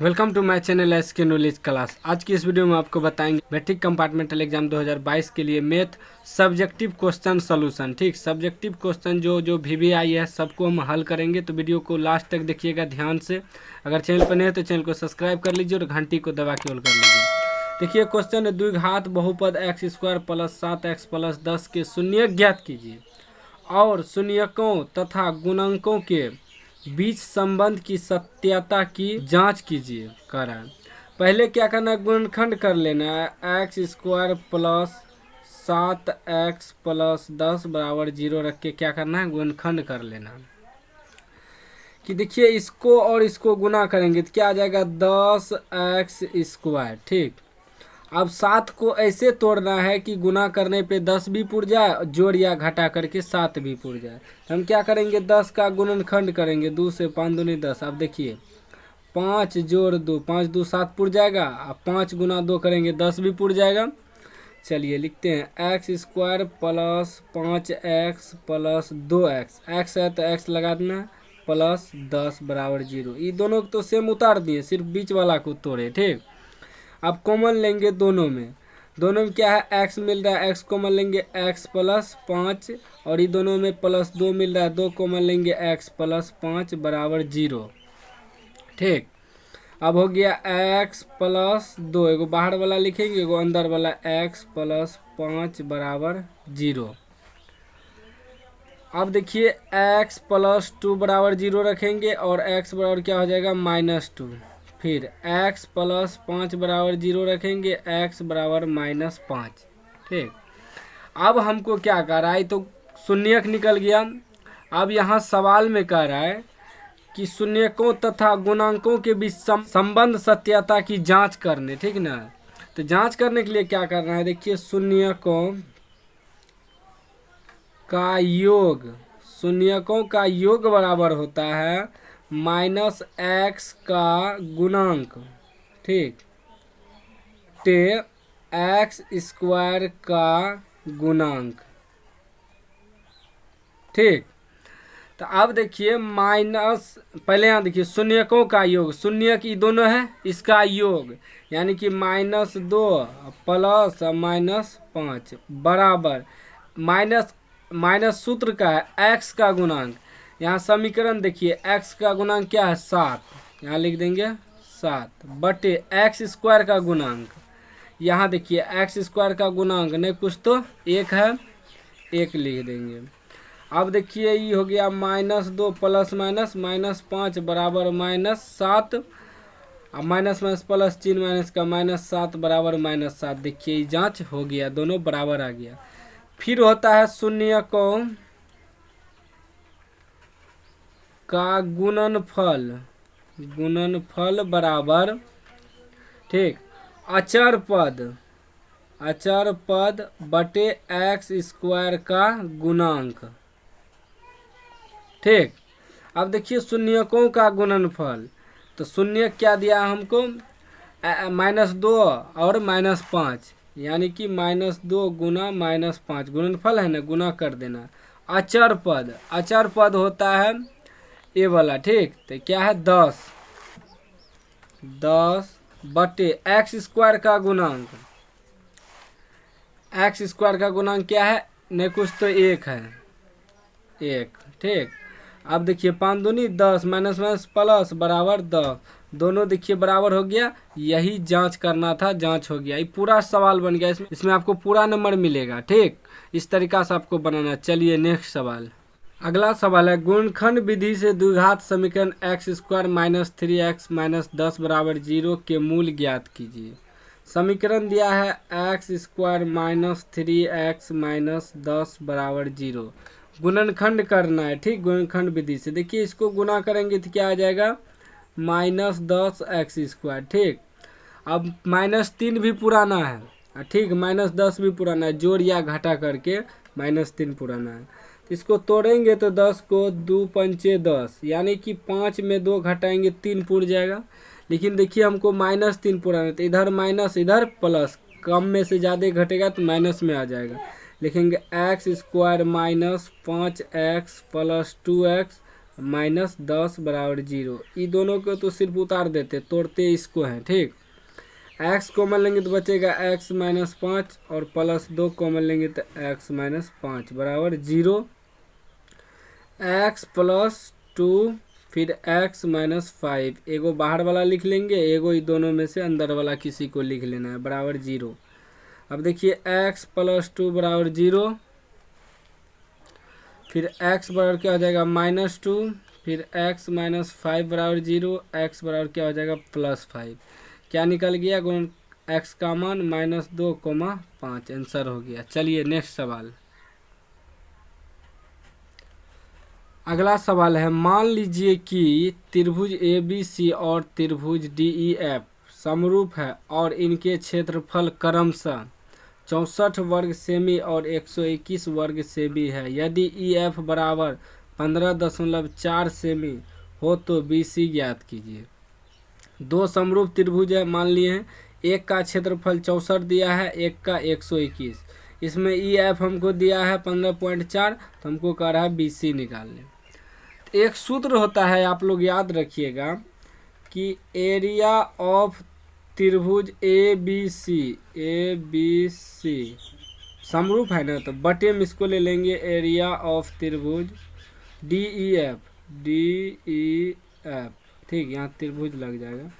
Welcome to my channel SK knowledge class. आज की इस वीडियो में आपको बताएंगे मैट्रिक कंपार्टमेंटल एग्जाम 2022 के लिए मैथ सब्जेक्टिव क्वेश्चन सॉल्यूशन। ठीक, सब्जेक्टिव क्वेश्चन जो वीवीआई है सबको हम हल करेंगे, तो वीडियो को लास्ट तक देखिएगा ध्यान से। अगर चैनल पर नहीं है तो चैनल को सब्सक्राइब कर लीजिए और घंटी को दबा के ऑल कर लीजिए। देखिए क्वेश्चन है, द्विघात बहुपद x square plus 7x plus 10 के शून्यक ज्ञात कीजिए और शून्यकों तथा गुणकों के बीच संबंध की सत्यता की जांच कीजिए। कह रहा है पहले क्या करना है, गुणनखंड कर लेना है। X square plus 7x plus 10 बराबर 0 रख के क्या करना है, गुणनखंड कर लेना है। कि देखिए इसको और इसको गुना करेंगे तो क्या आ जाएगा, 10x स्क्वायर। ठीक, अब 7 को ऐसे तोड़ना है कि गुना करने पे 10 भी पुर जाए, जोड़ या घटा करके 7 भी पुर जाए। हम क्या करेंगे, 10 का गुणनखंड करेंगे, 2 से 5 दूनी 10। अब देखिए 5 जोड़ 2, 5 2 7 पुर जाएगा। अब 5 गुना 2 करेंगे, 10 भी पुर जाएगा। चलिए लिखते हैं, x square plus 5x plus 2x, x है तो एक्स लगा देना, प्लस 10 बराबर 0। ये दोनों तो सेम उतार दिए, सिर्फ बीच वाला को तोड़े। ठीक, अब कॉमन लेंगे दोनों में क्या है, x मिल रहा है, x कॉमन लेंगे x प्लस 5, और ये दोनों में प्लस 2 मिल रहा है, 2 कॉमन लेंगे x प्लस 5 बराबर 0। ठीक, अब हो गया x प्लस 2, एगो बाहर वाला लिखेंगे, एगो अंदर वाला, x प्लस 5 बराबर 0। अब देखिए x प्लस 2 बराबर 0 रखेंगे और x बराबर क्या हो जाएगा, -2। फिर x प्लस 5 बराबर 0 रखेंगे, x बराबर -5। ठीक, अब हमको क्या कह रहा है, तो शून्यक निकल गया। अब यहाँ सवाल में कह रहा है कि शून्यकों तथा गुणांकों के बीच संबंध सत्यता की जांच करने। ठीक ना, तो जांच करने के लिए क्या करना है, देखिए शून्यकों का योग बराबर होता है -x का गुणांक। ठीक, टे एक्स स्क्वायर का गुणांक। ठीक, तो अब देखिए पहले यहाँ देखिए शून्यकों का योग, शून्यक ये दोनों है, इसका योग यानी कि -2 प्लस -5 बराबर माइनस सूत्र का है x का गुणांक। यहाँ समीकरण देखिए, x का गुणांक क्या है, 7, यहाँ लिख देंगे 7 बटे एक्स स्क्वायर का गुणांक। यहाँ देखिए एक्स स्क्वायर का गुणांक नहीं कुछ तो 1 है, 1 लिख देंगे। अब देखिए ये हो गया -2 प्लस -5 बराबर -7, अब माइनस प्लस चिन्ह माइनस का -7 बराबर -7। देखिए जांच हो गया, दोनों बराबर आ गया। फिर होता है शून्यकों का गुणनफल बराबर, ठीक, अचर पद बटे एक्स स्क्वायर का गुणांक। ठीक, अब देखिए शून्यकों का गुणनफल, तो शून्य क्या दिया हमको, -2 और -5, यानी कि -2 गुना -5, गुणनफल है ना, गुना कर देना। अचर पद होता है ये वाला। ठीक, तो क्या है, 10 बटे एक्स स्क्वायर का गुणांक। एक्स स्क्वायर का गुणांक क्या है, नहीं कुछ तो 1 है, 1। ठीक, अब देखिए 5 दूनी 10, माइनस प्लस बराबर 10, दोनों देखिए बराबर हो गया। यही जांच करना था, जांच हो गया। ये पूरा सवाल बन गया, इसमें आपको पूरा नंबर मिलेगा। ठीक, इस तरीका से आपको बनाना। चलिए नेक्स्ट सवाल, अगला सवाल है, गुणनखंड विधि से द्विघात समीकरण x square minus 3x minus 10 बराबर 0 के मूल ज्ञात कीजिए। समीकरण दिया है x square minus 3x minus 10 बराबर 0, गुणनखंड करना है। ठीक, गुणनखंड विधि से देखिए इसको गुना करेंगे तो क्या आ जाएगा, -10x स्क्वायर। ठीक, अब -3 भी पुराना है। ठीक, -10 भी पुराना है, जोड़ या घटा करके -3 पुराना है। इसको तोड़ेंगे तो 10 को 2 पंचे 10, यानी कि 5 में 2 घटाएंगे 3 पुर जाएगा। लेकिन देखिए हमको -3 पुराना, तो इधर माइनस इधर प्लस, कम में से ज़्यादा घटेगा तो माइनस में आ जाएगा। लिखेंगे x square minus 5x plus 2x -10 बराबर 0। ये दोनों को तो सिर्फ उतार देते, तोड़ते इसको हैं, ठीक। x कॉमन लेंगे तो बचेगा x -5 और +2 कॉमन लेंगे तो x -5 बराबर 0। x + 2 फिर x -5, एगो बाहर वाला लिख लेंगे, एगो ये दोनों में से अंदर वाला किसी को लिख लेना है, बराबर 0। अब देखिए x + 2 बराबर 0, फिर x बराबर क्या हो जाएगा -2, फिर x -5 बराबर 0, x बराबर क्या हो जाएगा +5। क्या निकल गया गुण x का मान -2,5 आंसर हो गया। चलिए नेक्स्ट सवाल। अगला सवाल है, मान लीजिए कि त्रिभुज ABC और त्रिभुज DEF समरूप है और इनके क्षेत्रफल क्रमशः 64 वर्ग सेमी और 121 वर्ग सेमी है। यदि EF बराबर 15.4 सेमी हो तो BC ज्ञात कीजिए। दो समरूप त्रिभुज है, मान लिए हैं, एक का क्षेत्रफल 64 दिया है, एक का 121। इसमें EF हमको दिया है 15.4, तो हमको कह रहा है BC निकालने। एक सूत्र होता है, आप लोग याद रखिएगा कि एरिया ऑफ त्रिभुज ABC समरूप है ना, तो बटे में इसको ले लेंगे एरिया ऑफ त्रिभुज DEF, ठीक, यहाँ त्रिभुज लग जाएगा।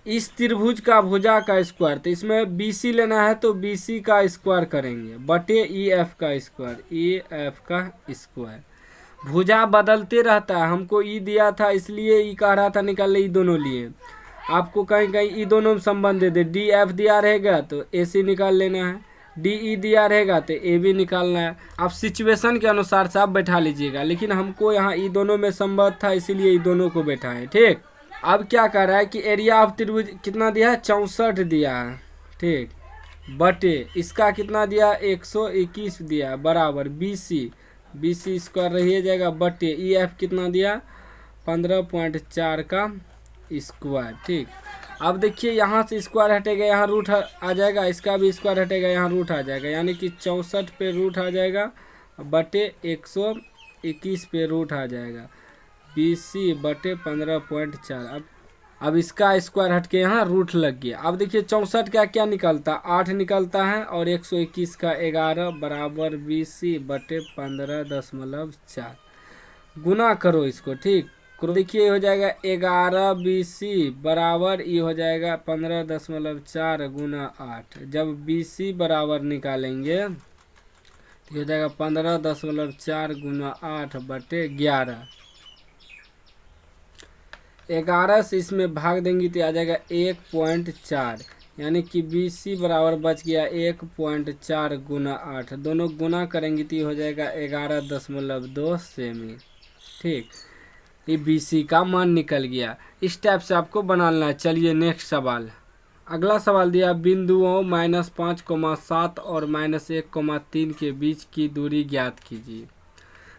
इस त्रिभुज का भुजा का स्क्वायर, तो इसमें BC लेना है तो BC का स्क्वायर करेंगे बटे EF का स्क्वायर। भुजा बदलते रहता है, हमको ई दिया था इसलिए ई कह रहा था निकाले, ई दोनों लिए। आपको कहीं कहीं ई दोनों में संबंध दे दे, DF दिया रहेगा तो AC निकाल लेना है, DE दिया रहेगा तो AB निकालना है। आप सिचुएशन के अनुसार से आप बैठा लीजिएगा, लेकिन हमको यहाँ ई दोनों में संबंध था इसलिए ई दोनों को बैठाएं, ठीक। अब क्या कर रहा है कि एरिया ऑफ त्रिभुज कितना दिया है 64 दिया है, ठीक, बटे इसका कितना दिया 121 दिया बराबर BC स्क्वायर रह जाएगा बटे EF कितना दिया 15.4 का स्क्वायर, ठीक। अब देखिए यहाँ से स्क्वायर हटेगा, यहाँ रूट आ जाएगा, इसका भी स्क्वायर हटेगा, यहाँ रूट आ जाएगा, यानी कि 64 पे रूट आ जाएगा बटे 121 पे रूट आ जाएगा, BC बटे 15.4। अब इसका स्क्वायर हट के यहाँ रूट लग गया। अब देखिए 64 का क्या निकलता, 8 निकलता है, और 121 का 11 बराबर BC बटे 15.4। गुना करो इसको, ठीक। देखिए हो जाएगा 11 BC बराबर ये हो जाएगा 15.4 गुना 8। जब BC बराबर निकालेंगे तो हो जाएगा 15.4 गुना 8 बटे 11। 11 से इसमें भाग देंगे तो आ जाएगा 1.4, यानी कि BC बराबर बच गया 1.4 गुना 8। दोनों गुना करेंगे तो हो जाएगा 11.2 सेमी, ठीक। ये BC का मान निकल गया। इस टाइप से आपको बनाना है। चलिए नेक्स्ट सवाल। अगला सवाल दिया, बिंदुओं -5,7 और -1,3 के बीच की दूरी ज्ञात कीजिए।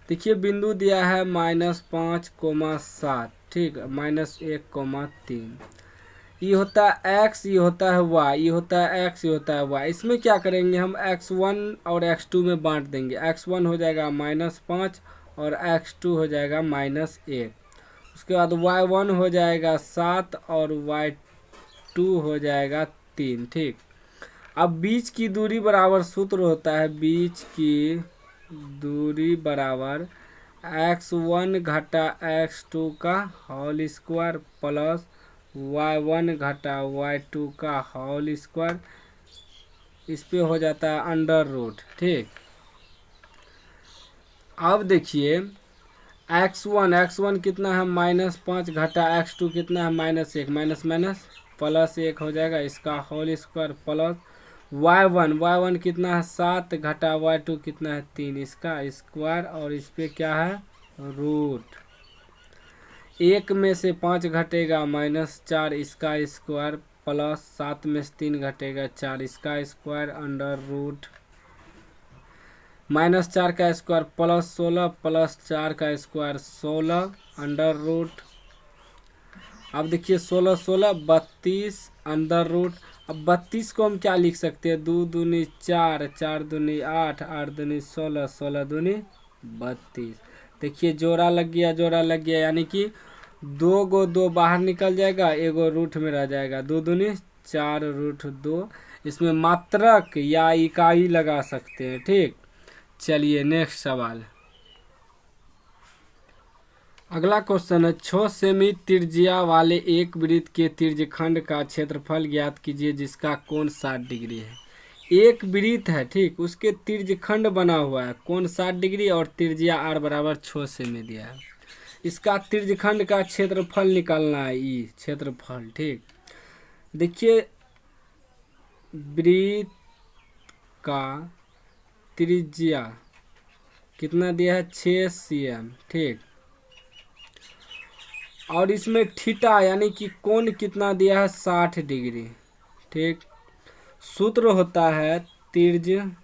देखिए बिंदु दिया है -5,7, ठीक, -1,3। ये होता है x, ये होता है y, ये होता है x, ये होता है y। इसमें क्या करेंगे हम x1 और x2 में बांट देंगे। x1 हो जाएगा -5 और x2 हो जाएगा -1। उसके बाद y1 हो जाएगा 7 और y2 हो जाएगा 3, ठीक। अब बीच की दूरी बराबर सूत्र होता है, बीच की दूरी बराबर x1 घटा x2 का होल स्क्वायर प्लस y1 घटा y2 का होल स्क्वायर, इस पे हो जाता है अंडर रूट, ठीक। अब देखिए x1 कितना है -5 घटा x2 कितना है -1, माइनस माइनस प्लस 1 हो जाएगा, इसका होल स्क्वायर प्लस y1 कितना है 7 घटा y2 कितना है 3, इसका स्क्वायर, और इस पे क्या है रूट। 1 में से 5 घटेगा -4, इसका स्क्वायर प्लस 7 में से 3 घटेगा 4, इसका स्क्वायर अंडर रूट -4 का स्क्वायर प्लस 16 प्लस 4 का स्क्वायर 16 अंडर रूट। अब देखिए 16 16 32 अंडर रूट। अब 32 को हम क्या लिख सकते हैं, 2 दूनी 4, 4 दूनी 8, 8 दूनी 16, 16 दूनी 32। देखिए जोड़ा लग गया, जोड़ा लग गया, यानी कि 2 को 2 बाहर निकल जाएगा, एगो रूट में रह जाएगा, 2 दूनी 4 रूट 2। इसमें मात्रक या इकाई लगा सकते हैं। ठीक, चलिए नेक्स्ट सवाल। अगला क्वेश्चन है 6 सेमी त्रिज्या वाले एक वृत्त के त्रिज्यखंड का क्षेत्रफल ज्ञात कीजिए जिसका कोण 60 डिग्री है। एक वृत्त है, ठीक, उसके त्रिज्यखंड बना हुआ है, कोण 60 डिग्री और त्रिज्या r बराबर 6 सेमी दिया है। इसका त्रिज्यखंड का क्षेत्रफल निकालना है, ई क्षेत्रफल। ठीक, देखिए वृत्त का त्रिज्या कितना दिया है, 6 cm। ठीक, और इसमें थीटा यानी कि कोण कितना दिया है, 60 डिग्री। ठीक, सूत्र होता है त्रिज्यखंड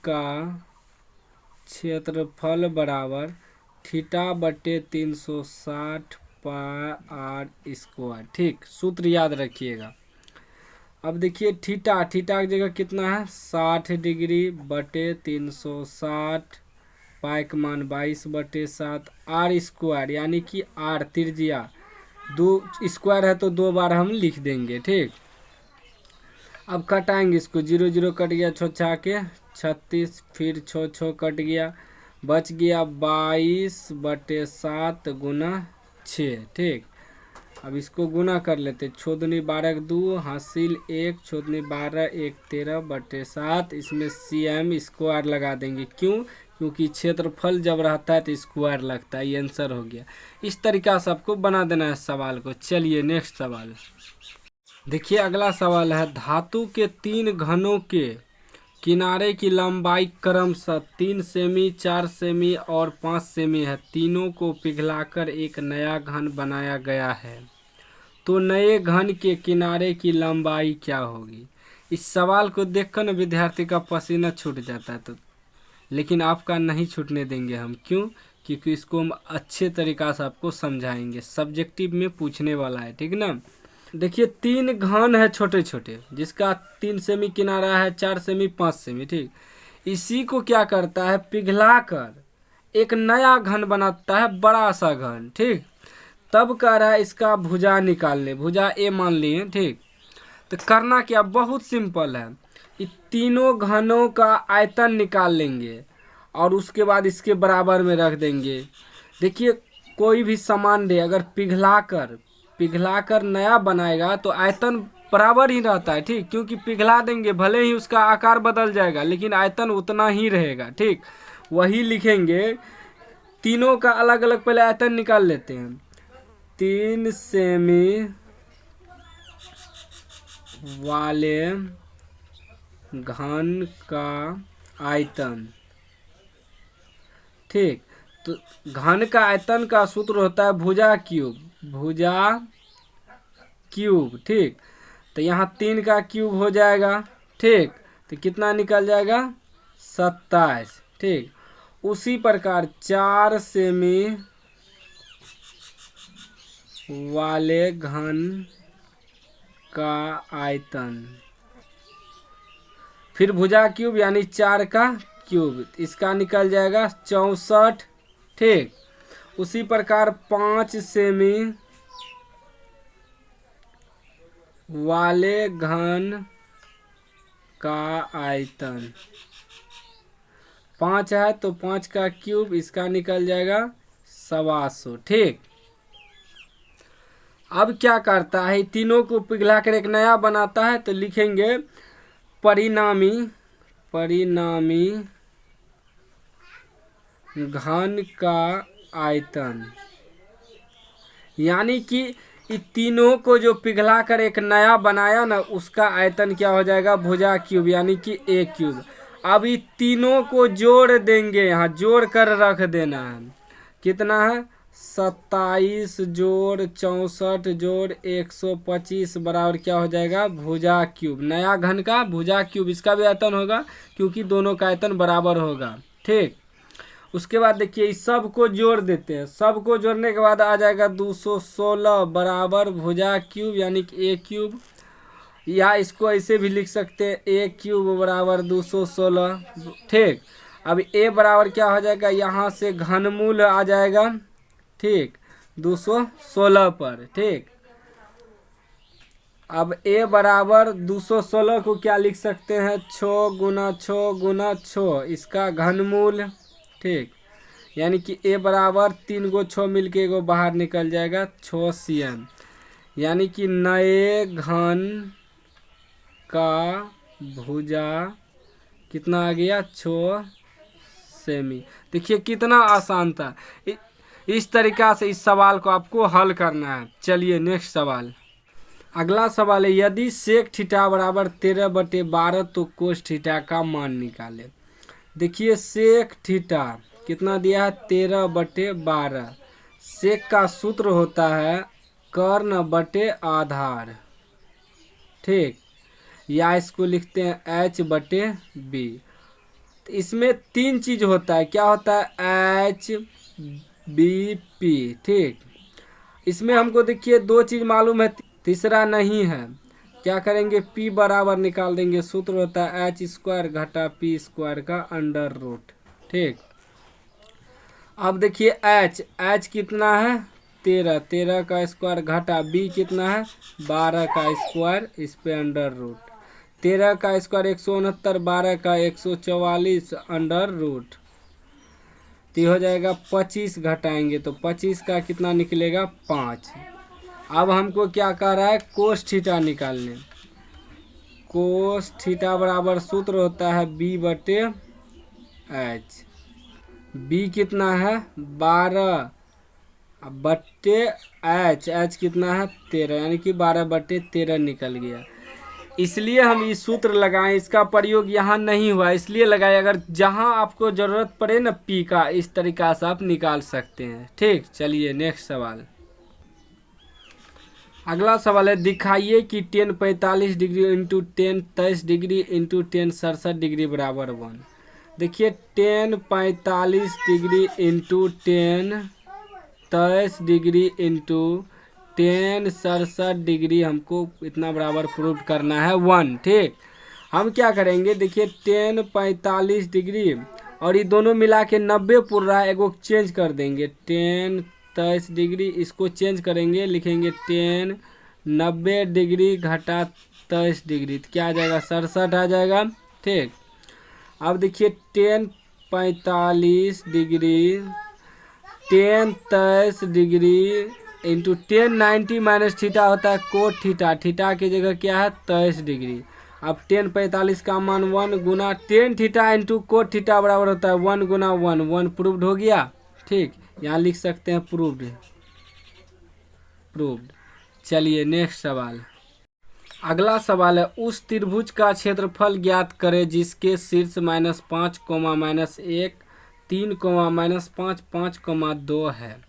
का क्षेत्रफल बराबर थीटा बटे 360 पाई आर स्क्वायर। ठीक, सूत्र याद रखिएगा। अब देखिए थीटा की जगह कितना है, 60 डिग्री बटे 360, पाई का मान 22/7, आर स्क्वायर यानी कि आर त्रिज्या 2 स्क्वायर है तो 2 बार हम लिख देंगे। ठीक, अब कटाएंगे इसको, 0 0 कट गया, 6 के 36, फिर 6 कट गया, बच गया 22/7 गुना 6। ठीक, अब इसको गुना कर लेते, 6 दूनी 12 2 हासिल 1, 6 दूनी 12 1 13/7। इसमें cm स्क्वायर लगा देंगे, क्यों, क्योंकि क्षेत्रफल जब रहता है तो स्क्वायर लगता है। ये आंसर हो गया। इस तरीका से आपको बना देना है सवाल को। चलिए नेक्स्ट सवाल देखिए। अगला सवाल है धातु के 3 घनों के किनारे की लंबाई क्रमशः 3 सेमी, 4 सेमी और 5 सेमी है। तीनों को पिघलाकर एक नया घन बनाया गया है, तो नए घन के किनारे की लंबाई क्या होगी। इस सवाल को देखकर न विद्यार्थी का पसीना छूट जाता है, तो लेकिन आपका नहीं छूटने देंगे हम। क्यों, क्योंकि इसको हम अच्छे तरीका से आपको समझाएंगे, सब्जेक्टिव में पूछने वाला है। ठीक ना, देखिए 3 घन है छोटे छोटे, जिसका 3 सेमी किनारा है, 4 सेमी 5 सेमी। ठीक, इसी को क्या करता है, पिघलाकर एक नया घन बनाता है, बड़ा सा घन। ठीक, तब कह रहा है इसका भुजा निकालने, भुजा ए मान लिए। ठीक, तो करना क्या, बहुत सिंपल है, ये तीनों घनों का आयतन निकाल लेंगे और उसके बाद इसके बराबर में रख देंगे। देखिए कोई भी सामान दे, अगर पिघलाकर नया बनाएगा तो आयतन बराबर ही रहता है। ठीक, क्योंकि पिघला देंगे भले ही उसका आकार बदल जाएगा लेकिन आयतन उतना ही रहेगा। ठीक, वही लिखेंगे, तीनों का अलग अलग पहले आयतन निकाल लेते हैं। 3 सेमी वाले घन का आयतन। ठीक, तो घन का आयतन का सूत्र होता है भुजा क्यूब, भुजा क्यूब। ठीक, तो यहाँ 3 का क्यूब हो जाएगा। ठीक, तो कितना निकल जाएगा, 27। ठीक, उसी प्रकार 4 सेमी वाले घन का आयतन, फिर भुजा क्यूब यानी 4 का क्यूब, इसका निकल जाएगा 64। ठीक, उसी प्रकार 5 सेमी वाले घन का आयतन, 5 है तो 5 का क्यूब, इसका निकल जाएगा 125। ठीक, अब क्या करता है, तीनों को पिघलाकर एक नया बनाता है, तो लिखेंगे परिणामी घन का आयतन, यानी कि इन तीनों को जो पिघला कर एक नया बनाया ना, उसका आयतन क्या हो जाएगा, भुजा क्यूब यानी कि ए क्यूब। अब ये तीनों को जोड़ देंगे, यहाँ जोड़ कर रख देना है, कितना है, 27 जोड़ 64 जोड़ 125 बराबर क्या हो जाएगा, भुजा क्यूब। नया घन का भुजा क्यूब, इसका भी आयतन होगा क्योंकि दोनों का आयतन बराबर होगा। ठीक, उसके बाद देखिए इस सब को जोड़ देते हैं, सब को जोड़ने के बाद आ जाएगा 216 बराबर भुजा क्यूब यानी कि ए क्यूब, या इसको ऐसे भी लिख सकते हैं ए क्यूब बराबर 216। ठीक, अब a बराबर क्या हो जाएगा, यहाँ से घनमूल आ जाएगा, ठीक, 216 पर, ठीक। अब a बराबर 216 को क्या लिख सकते हैं, 6 गुना 6 गुना 6, इसका घनमूल, ठीक। यानी कि a बराबर 3 गो 6 मिलके एगो बाहर निकल जाएगा, 6 cm। यानी कि नए घन का भुजा कितना आ गया, 6 सेमी। देखिए कितना आसान था। इस तरीका से इस सवाल को आपको हल करना है। चलिए नेक्स्ट सवाल। अगला सवाल है, यदि सेक थीटा बराबर 13/12 तो कोस थीटा का मान निकाले। देखिए सेक थीटा कितना दिया है, 13/12। सेक का सूत्र होता है कर्ण बटे आधार, ठीक, या इसको लिखते हैं h/b। तो इसमें 3 चीज होता है, क्या होता है, HBP, ठीक। इसमें हमको देखिए 2 चीज मालूम है, तीसरा नहीं है। क्या करेंगे, p बराबर निकाल देंगे, सूत्र होता है h² घटा p² का अंडर रूट, ठीक। अब देखिए h कितना है, 13 का स्क्वायर घटा b कितना है, 12 का स्क्वायर, इस पे अंडर रूट। 13 का स्क्वायर 169, 12 का 144 अंडर रूट, तो हो जाएगा 25, घटाएंगे तो 25 का कितना निकलेगा, 5। अब हमको क्या कह रहा है, कोस थीटा निकालने। कोस थीटा बराबर सूत्र होता है b/h। b कितना है, 12 बट्टे h कितना है, 13, यानी कि 12/13 निकल गया। इसलिए हम इस सूत्र लगाएं, इसका प्रयोग यहाँ नहीं हुआ इसलिए लगाए। अगर जहाँ आपको जरूरत पड़े ना p का, इस तरीका से आप निकाल सकते हैं, ठीक। चलिए नेक्स्ट सवाल। अगला सवाल है, दिखाइए कि 10 45 degree into 10 23 degree into 10 67 degree बराबर 1। देखिए 10 45 degree into 10 23 degree into 10 67 degree हमको इतना बराबर प्रूव करना है 1, ठीक। हम क्या करेंगे, देखिए 10 45 डिग्री और ये दोनों मिला के 90 पुर रहा है, एगो चेंज कर देंगे, 10 23 डिग्री, इसको चेंज करेंगे, लिखेंगे 10 90 डिग्री घटा 23 डिग्री, तो क्या आ जाएगा, 67 आ जाएगा, ठीक। अब देखिए 10 45 degree 10 23 degree into 10 90 minus theta होता है कोट थीटा, थीटा की जगह क्या है, 23 डिग्री। अब 10 45 का मान 1 गुना 10 थीटा इंटू कोट थीटा बराबर होता है 1 गुना 1, 1 प्रूव्ड हो गया, ठीक। यहाँ लिख सकते हैं प्रूव्ड। चलिए नेक्स्ट सवाल। अगला सवाल है, उस त्रिभुज का क्षेत्रफल ज्ञात करें जिसके शीर्ष -5, -1 3, -5 5, 2 है।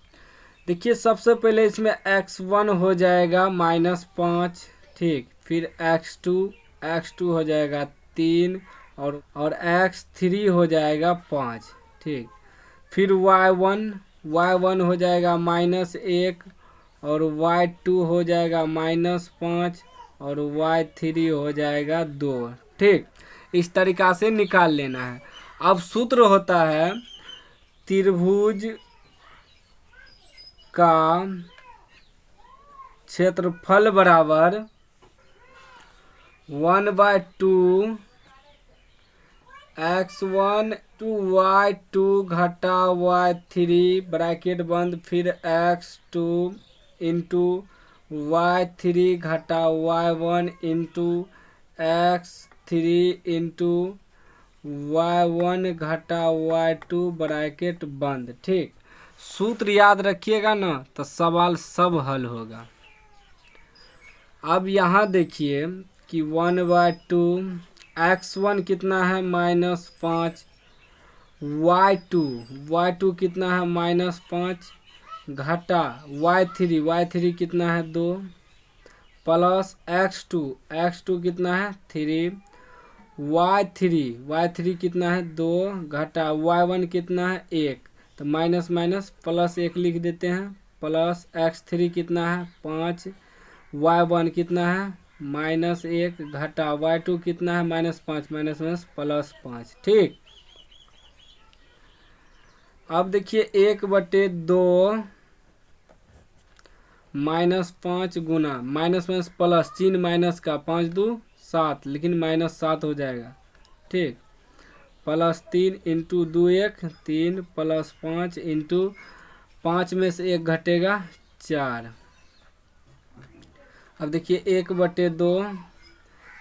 देखिए सबसे पहले इसमें x1 हो जाएगा -5, ठीक। फिर x2 हो जाएगा 3 और x3 हो जाएगा 5, ठीक। फिर y1 हो जाएगा -1 और y2 हो जाएगा -5 और y3 हो जाएगा 2, ठीक। इस तरीका से निकाल लेना है। अब सूत्र होता है त्रिभुज का क्षेत्रफल बराबर 1/2 x1 टू y2 घटा y3 ब्रैकेट बंद, फिर x2 इंटू y3 घटा y1 into x3 into y1 घटा y2 ब्रैकेट बंद, ठीक। सूत्र याद रखिएगा ना तो सवाल सब हल होगा। अब यहाँ देखिए कि 1/2 x1 कितना है -5, y2 कितना है -5 घटा y3 कितना है 2 प्लस x2 कितना है 3, y3 कितना है 2 घटा y1 कितना है 1, तो माइनस माइनस प्लस 1 लिख देते हैं, प्लस x3 कितना है 5, y1 कितना है -1 घटा y2 कितना है -5 माइनस प्लस 5, ठीक। अब देखिए 1/2 -5 गुना माइनस माइनस प्लस, चिन्ह माइनस का, 5 2 7, लेकिन -7 हो जाएगा। ठीक, +3 इंटू 2 1 3 +5 इंटू 5 में से 1 घटेगा 4। अब देखिए 1/2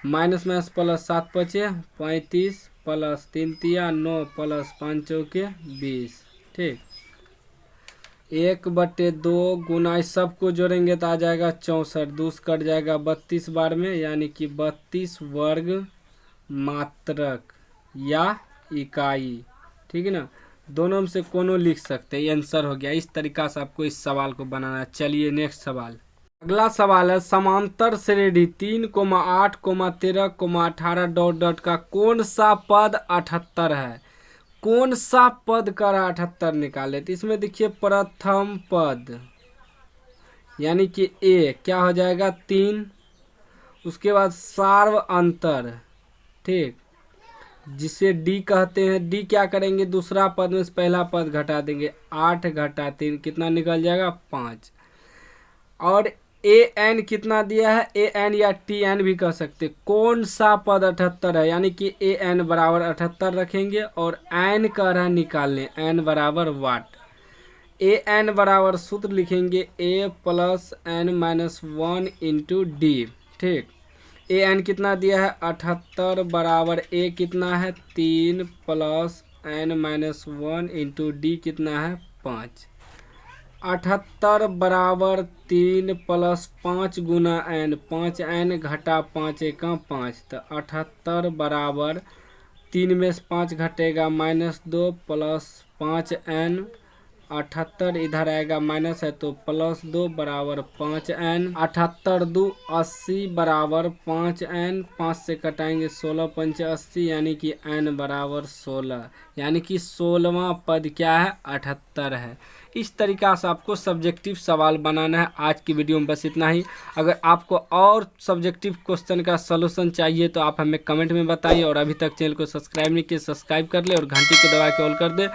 माइनस माइनस प्लस, 7 5 35 +3 3 9 +5 4 20। ठीक, 1/2 गुना इस सबको जोड़ेंगे तो आ जाएगा 64, 2 कट जाएगा 32 बार में, यानी कि 32 वर्ग मात्रक या इकाई। ठीक है ना, दोनों में से कोनो लिख सकते हैं। ये आंसर हो गया। इस तरीका से आपको इस सवाल को बनाना है। चलिए नेक्स्ट सवाल। अगला सवाल है, समांतर श्रेणी 3, 8, 13, 18 डॉट डॉट का कौन सा पद 78 है? कौन सा पद का 78 निकाले? तो इसमें देखिए प्रथम पद यानी कि ए क्या हो जाएगा 3, उसके बाद सार्व अंतर, ठीक, जिसे डी कहते हैं। डी क्या करेंगे, दूसरा पद में से पहला पद घटा देंगे, 8 घटा 3 कितना निकल जाएगा 5। और ए एन कितना दिया है, ए एन या टी एन भी कह सकते। कौन सा पद 78 है, यानी कि ए एन बराबर 78 रखेंगे और एन कह रहा निकालने, एन बराबर वाट। ए एन बराबर सूत्र लिखेंगे A plus N minus 1 into D. ठीक, ए एन कितना दिया है 78 बराबर ए कितना है 3 plus N minus 1 into d कितना है 5। 78 बराबर 3 + 5 गुना एन, 5 एन घटा 5 एकम 5, तो 78 बराबर 3 में से 5 घटेगा -2 + 5 एन, 78 इधर आएगा माइनस है तो +2 बराबर 5 एन, 78 2 80 बराबर 5 एन, 5 से कटाएंगे 16 5 80, यानी कि एन बराबर 16, यानी कि 16वां पद क्या है 78 है। इस तरीका से आपको सब्जेक्टिव सवाल बनाना है। आज की वीडियो में बस इतना ही। अगर आपको और सब्जेक्टिव क्वेश्चन का सलूशन चाहिए तो आप हमें कमेंट में बताइए, और अभी तक चैनल को सब्सक्राइब नहीं किए सब्सक्राइब कर ले और घंटी को दबा के ऑल कर दे।